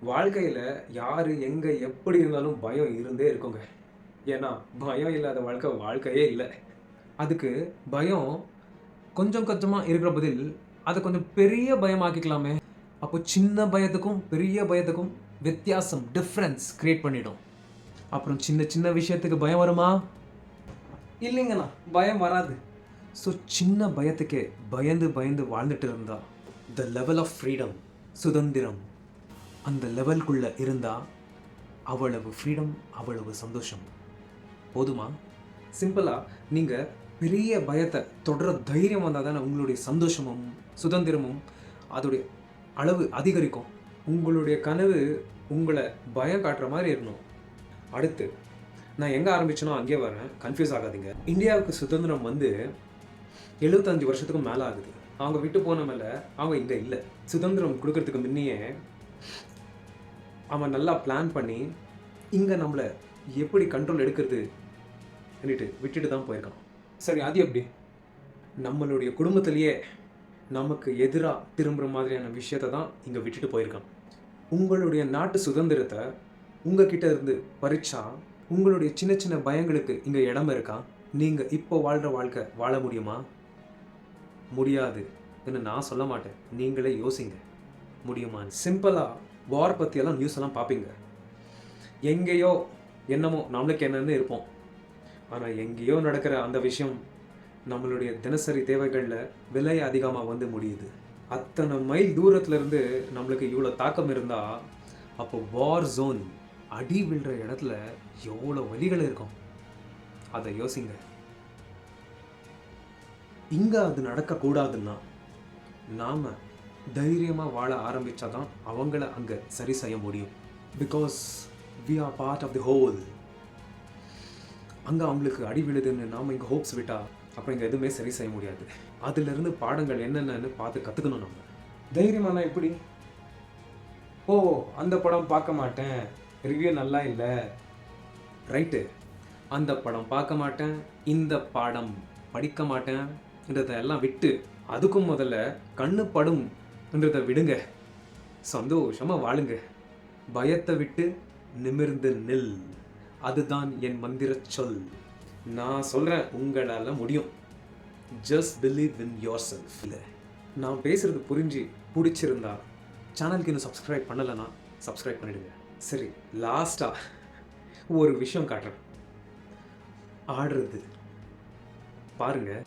வாழ்க்கையில யாரு, எங்க, எப்படி இருந்தாலும் பயம் இருந்தே இருக்குங்க. ஏன்னா, பயம் இல்லாத வாழ்க்கையே இல்ல. அதுக்கு பயம் கொஞ்சம் கொஞ்சமா இருக்கிற பதில், அத கொஞ்சம் பெரிய பயமாக்கிக்கலாமே! அப்போ சின்ன பயத்துக்கும், பெரிய பயத்துக்கும் வித்தியாசம், டிஃபரன்ஸ் கிரியேட் பண்ணிடும். அப்புறம் சின்ன சின்ன விஷயத்துக்கு பயம் வருமா? இல்லைங்கண்ணா, பயம் வராது. ஸோ சின்ன பயத்துக்கே பயந்து பயந்து வாழ்ந்துட்டு இருந்தா, த லெவல் ஆஃப் ஃப்ரீடம், சுதந்திரம், அந்த லெவல்குள்ள இருந்தா அவ்வளவு ஃப்ரீடம், அவ்வளவு சந்தோஷம். போதுமா? சிம்பிளா நீங்க பெரிய பயத்தை தொடர தைரியம் வந்தால் தானே உங்களுடைய சந்தோஷமும் சுதந்திரமும் அதோடைய அளவு அதிகரிக்கும். உங்களுடைய கனவு உங்களை பயம் காட்டுற மாதிரி இருக்கணும். அடுத்து நான் எங்கே ஆரம்பிச்சேனோ அங்கே வரேன், கன்ஃபியூஸ் ஆகாதீங்க. இந்தியாவுக்கு சுதந்திரம் வந்து 75 வருஷத்துக்கும் மேலே ஆகுது. அவங்க விட்டு போன மேலே அவங்க இங்கே இல்லை. சுதந்திரம் கொடுக்கறதுக்கு முன்னையே அவன் நல்லா பிளான் பண்ணி இங்கே நம்மளை எப்படி கண்ட்ரோல் எடுக்கிறது விட்டுட்டு தான் போயிருக்கான். சரி, அது எப்படி? நம்மளுடைய குடும்பத்திலேயே நமக்கு எதிராக திரும்புகிற மாதிரியான விஷயத்தை தான் இங்கே விட்டுட்டு போயிருக்கான். உங்களுடைய நாட்டு சுதந்திரத்தை உங்ககிட்ட இருந்து பறிச்சா உங்களுடைய சின்ன சின்ன பயங்களுக்கு இங்கே இடம் இருக்கா? நீங்கள் இப்போ வாழ்கிற வாழ்க்கை வாழ முடியுமா? முடியாது என்று நான் சொல்ல மாட்டேன், நீங்களே யோசிங்க. முடியுமா? சிம்பிளாக வார் பற்றியெல்லாம் நியூஸ் எல்லாம் பார்ப்பீங்க. எங்கேயோ என்னமோ நம்மளுக்கு என்னன்னு இருப்போம். ஆனால் எங்கேயோ நடக்கிற அந்த விஷயம் நம்மளுடைய தினசரி தேவைகளில் விலை அதிகமாக வந்து முடியுது. அத்தனை மைல் தூரத்துலேருந்து நம்மளுக்கு இவ்வளோ தாக்கம் இருந்தால் அப்போ வார் ஜோன் அடி விழுற இடத்துல எவ்வளோ வலிகள் இருக்கும், அதை யோசிங்க. இங்கே அது நடக்கக்கூடாதுன்னா நாம் தைரியமாக வாழ ஆரம்பித்தாதான் அவங்கள அங்கே சரி செய்ய முடியும். Because we are part of the whole. அங்கே அவங்களுக்கு அடி விழுதுன்னு நாம் இங்கே ஹோப்ஸ் விட்டால் அப்புறம் இங்கே எதுவுமே சரி செய்ய முடியாது. அதிலிருந்து பாடங்கள் என்னென்னு பார்த்து கற்றுக்கணும். நம்ம தைரியமானா எப்படி? ஓ, அந்த படம் பார்க்க மாட்டேன், ரிவ்யூ நல்லா இல்லை, ரைட்டு. அந்த படம் பார்க்க மாட்டேன், இந்த பாடம் படிக்க மாட்டேன்றதெல்லாம் விட்டு அதுக்கும் முதல்ல கண்ணு படும்ன்றதை விடுங்க, சந்தோஷமாக வாழுங்க. பயத்தை விட்டு நிமிர்ந்து நில், அதுதான் என் மந்திர சொல். நான் சொல்கிறேன், உங்களால் முடியும். Just believe in your self. இல்லை, நான் பேசுகிறது புரிஞ்சு பிடிச்சிருந்தா சேனலுக்கு இன்னும் சப்ஸ்கிரைப் பண்ணலைன்னா சப்ஸ்கிரைப் பண்ணிவிடுங்க. சரி, லாஸ்ட்டாக ஒரு விஷயம் காட்டுறேன். ஆடுறது பாருங்கள்.